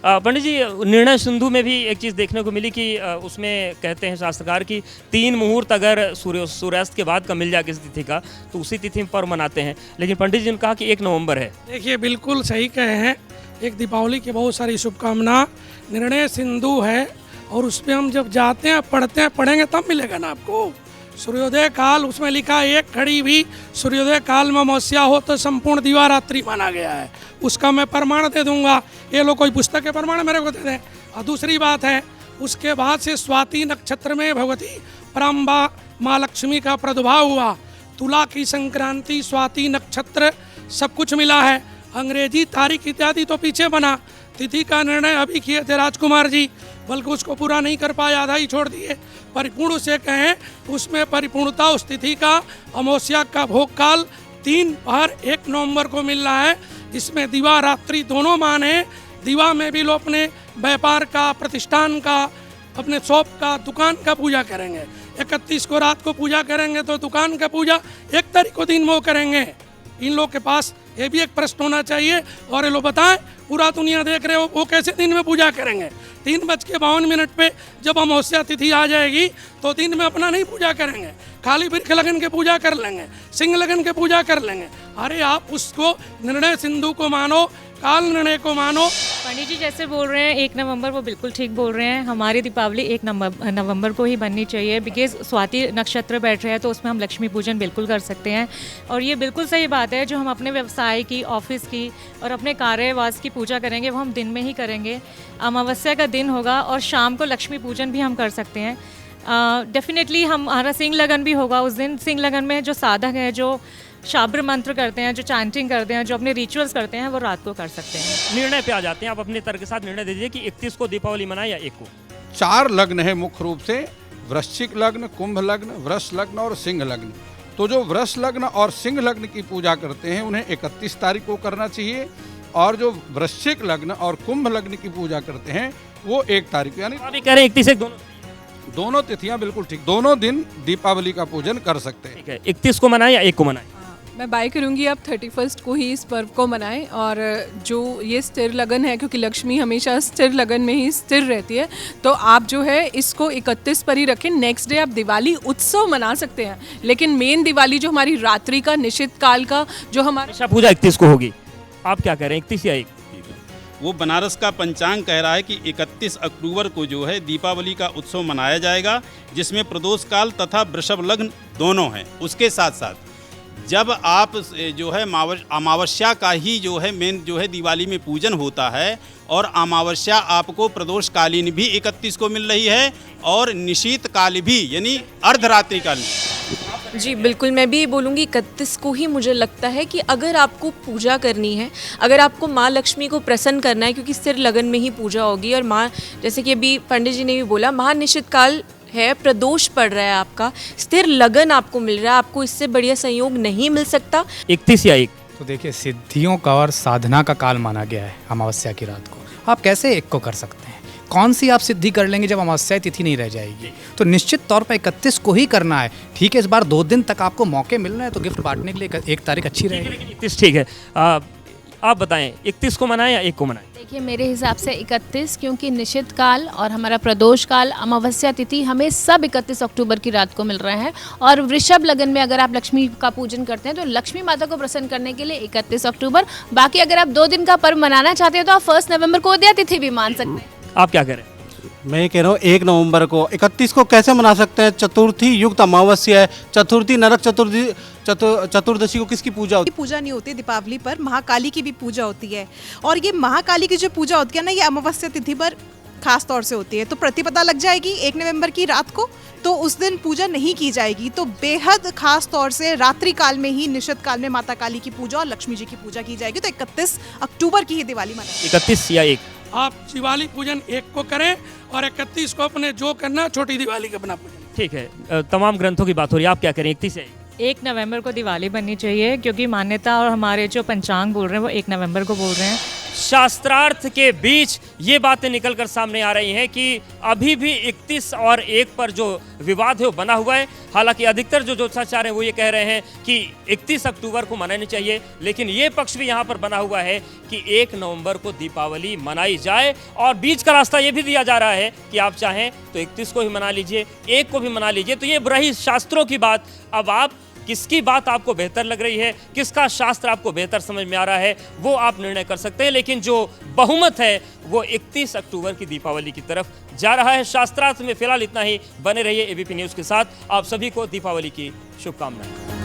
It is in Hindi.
पंडित जी, निर्णय सिंधु में भी एक चीज़ देखने को मिली कि उसमें कहते हैं शास्त्रकार कि 3 मुहूर्त अगर सूर्यास्त के बाद का मिल जाए किसी तिथि का तो उसी तिथि पर मनाते हैं, लेकिन पंडित जी ने कहा कि 1 नवंबर है। देखिए, बिल्कुल सही कहे हैं। एक दीपावली की बहुत सारी शुभकामना। निर्णय सिंधु है और उस पर हम जब जाते हैं पढ़ेंगे तब मिलेगा ना आपको। सूर्योदय काल उसमें लिखा है, एक घड़ी भी सूर्योदय काल में अमावस्या हो तो संपूर्ण दिवारात्रि माना गया है। उसका मैं प्रमाण दे दूंगा। ये लोग कोई पुस्तक के प्रमाण मेरे को दे दें। और दूसरी बात है, उसके बाद से स्वाति नक्षत्र में भगवती पराम्बा माँ लक्ष्मी का प्रादुर्भाव हुआ। तुला की संक्रांति, स्वाति नक्षत्र, सब कुछ मिला है। अंग्रेजी तारीख इत्यादि तो पीछे बना। तिथि का निर्णय अभी किए थे राजकुमार जी, बल्कि उसको पूरा नहीं कर पाए, आधा ही छोड़ दिए। परिपूर्ण से कहें उसमें परिपूर्णता उस तिथि का अमावस्या का भोग काल 3 पहर 1 नवंबर को मिल रहा है, जिसमें दिवा रात्रि दोनों माने। दिवा में भी लोग अपने व्यापार का, प्रतिष्ठान का, अपने शॉप का, दुकान का पूजा करेंगे। 31 को रात को पूजा करेंगे तो दुकान का पूजा 1 तारीख को दिन वो करेंगे। इन लोग के पास ये भी एक प्रश्न होना चाहिए और ये लोग बताएं, पूरा दुनिया देख रहे हो, वो कैसे दिन में पूजा करेंगे? 3:52 पे जब अमावस्या तिथि आ जाएगी तो दिन में अपना नहीं पूजा करेंगे, खाली वृक्ष लगन के पूजा कर लेंगे, सिंह लगन के पूजा कर लेंगे। अरे आप उसको निर्णय सिंधु को मानो, काल निर्णय को मानो। पंडित जी जैसे बोल रहे हैं 1 नवंबर, वो बिल्कुल ठीक बोल रहे हैं। हमारी दीपावली 1 नवंबर को ही बननी चाहिए, बिकॉज स्वाति नक्षत्र बैठ रहे हैं तो उसमें हम लक्ष्मी पूजन बिल्कुल कर सकते हैं। और ये बिल्कुल सही बात है, जो हम अपने व्यवसाय की, ऑफिस की और अपने कार्यवास की पूजा करेंगे वो हम दिन में ही करेंगे। अमावस्या का दिन होगा और शाम को लक्ष्मी पूजन भी हम कर सकते हैं। डेफिनेटली हमारा सिंह लगन भी होगा उस दिन। सिंह लगन में जो साधक हैं, जो शाब्र मंत्र करते हैं, जो चैंटिंग करते हैं, जो अपने रिचुअल्स करते हैं, वो रात को कर सकते हैं। निर्णय पे आ जाते हैं, आप अपने तर्क के साथ निर्णय दीजिए कि 31 को दीपावली मनाए या 1 को। 4 लग्न है मुख्य रूप से, वृश्चिक लग्न, कुंभ लग्न, वृष लग्न और सिंह लग्न। तो जो वृष लग्न और सिंह लग्न की पूजा करते हैं उन्हें 31 तारीख को करना चाहिए, और जो वृश्चिक लग्न और कुंभ लग्न की पूजा करते हैं वो 1 तारीख, यानी आप कह रहे हैं 31 दोनों तिथियां बिल्कुल ठीक, दोनों दिन दीपावली का पूजन कर सकते हैं। ठीक है, 31 को मनाए या 1 को मनाए? मैं बाय करूंगी आप 31 को ही इस पर्व को मनाएं। और जो ये स्थिर लगन है, क्योंकि लक्ष्मी हमेशा स्थिर लगन में ही स्थिर रहती है, तो आप जो है इसको 31 पर ही रखें। नेक्स्ट डे आप दिवाली उत्सव मना सकते हैं, लेकिन मेन दिवाली जो हमारी रात्रि का, निश्चित काल का, जो हमारा पूजा 31 को होगी। आप क्या कह रहे हैं, 31 या 1? वो बनारस का पंचांग कह रहा है कि 31 अक्टूबर को जो है दीपावली का उत्सव मनाया जाएगा, जिसमें प्रदोष काल तथा वृषभ लग्न दोनों हैं। उसके साथ साथ जब आप जो है अमावस्या का ही जो है मेन जो है दिवाली में पूजन होता है, और अमावस्या आपको प्रदोष कालीन भी 31 को मिल रही है और निशीत काल भी, यानी अर्धरात्रि काल। जी बिल्कुल, मैं भी बोलूँगी 31 को ही मुझे लगता है कि अगर आपको पूजा करनी है, अगर आपको माँ लक्ष्मी को प्रसन्न करना है, क्योंकि स्थिर लगन में ही पूजा होगी। और माँ, जैसे कि अभी पंडित जी ने भी बोला, महानिश्चित काल है, प्रदोष पड़ रहा है, आपका स्थिर लगन आपको मिल रहा है, आपको इससे बढ़िया संयोग नहीं मिल सकता। 31 या 1? तो देखिए, सिद्धियों का और साधना का काल माना गया है अमावस्या की रात को। आप कैसे 1 को कर सकते हैं? कौन सी आप सिद्धि कर लेंगे जब अमावस्या तिथि नहीं रह जाएगी? तो निश्चित तौर पर 31 को ही करना है। ठीक है, इस बार 2 दिन तक आपको मौके मिल रहे हैं, तो गिफ्ट बांटने के लिए 1 तारीख अच्छी रहेगी। 31 ठीक है। आप बताएं, 31 को मनाएं या 1 को मनाएं? देखिए, मेरे हिसाब से 31, क्योंकि निश्चित काल और हमारा प्रदोष काल, अमावस्या तिथि हमें सब 31 अक्टूबर की रात को मिल रहे हैं। और वृषभ लगन में अगर आप लक्ष्मी का पूजन करते हैं तो लक्ष्मी माता को प्रसन्न करने के लिए 31 अक्टूबर। बाकी अगर आप 2 दिन का पर्व मनाना चाहते हैं तो आप 1 नवंबर को उदया तिथि भी मान सकते हैं। आप क्या कह रहे हैं? मैं ये कह रहा हूँ 1 नवंबर को। 31 को कैसे मना सकते हैं? चतुर्थी युक्त अमावस्या है। चतुर्थी नरक चतुर्दशी को किसकी पूजा होती है? पूजा नहीं होती दीपावली पर, महाकाली की भी पूजा होती है। और ये महाकाली की जो पूजा होती है ना, ये अमावस्या तिथि पर खास तौर से होती है। तो प्रतिपदा लग जाएगी 1 नवंबर की रात को, तो उस दिन पूजा नहीं की जाएगी। तो बेहद खास तौर से रात्रि काल में ही, निश्चित काल में माता काली की पूजा और लक्ष्मी जी की पूजा की जाएगी। तो 31 अक्टूबर की ही दिवाली मनाएंगे। 31 या 1? आप दिवाली पूजन 1 को करें और 31 को अपने जो करना छोटी दिवाली का अपना पूजन। ठीक है, तमाम ग्रंथों की बात हो रही है, आप क्या करें, 31 या 1? 1 नवंबर को दिवाली बननी चाहिए, क्योंकि मान्यता और हमारे जो पंचांग बोल रहे हैं वो 1 नवंबर को बोल रहे हैं। शास्त्रार्थ के बीच ये बातें निकलकर सामने आ रही हैं कि अभी भी 31 और 1 पर जो विवाद है वो बना हुआ है। हालांकि अधिकतर जो ज्योतिषाचार्य हैं वो ये कह रहे हैं कि 31 अक्टूबर को मनानी चाहिए, लेकिन ये पक्ष भी यहाँ पर बना हुआ है कि 1 नवंबर को दीपावली मनाई जाए। और बीच का रास्ता ये भी दिया जा रहा है कि आप चाहें तो 31 को ही मना लीजिए, 1 को भी मना लीजिए। तो ये रही शास्त्रों की बात। अब आप किसकी बात आपको बेहतर लग रही है, किसका शास्त्र आपको बेहतर समझ में आ रहा है, वो आप निर्णय कर सकते हैं। लेकिन जो बहुमत है वो 31 अक्टूबर की दीपावली की तरफ जा रहा है। शास्त्रार्थ में फिलहाल इतना ही। बने रहिए एबीपी न्यूज़ के साथ। आप सभी को दीपावली की शुभकामनाएं।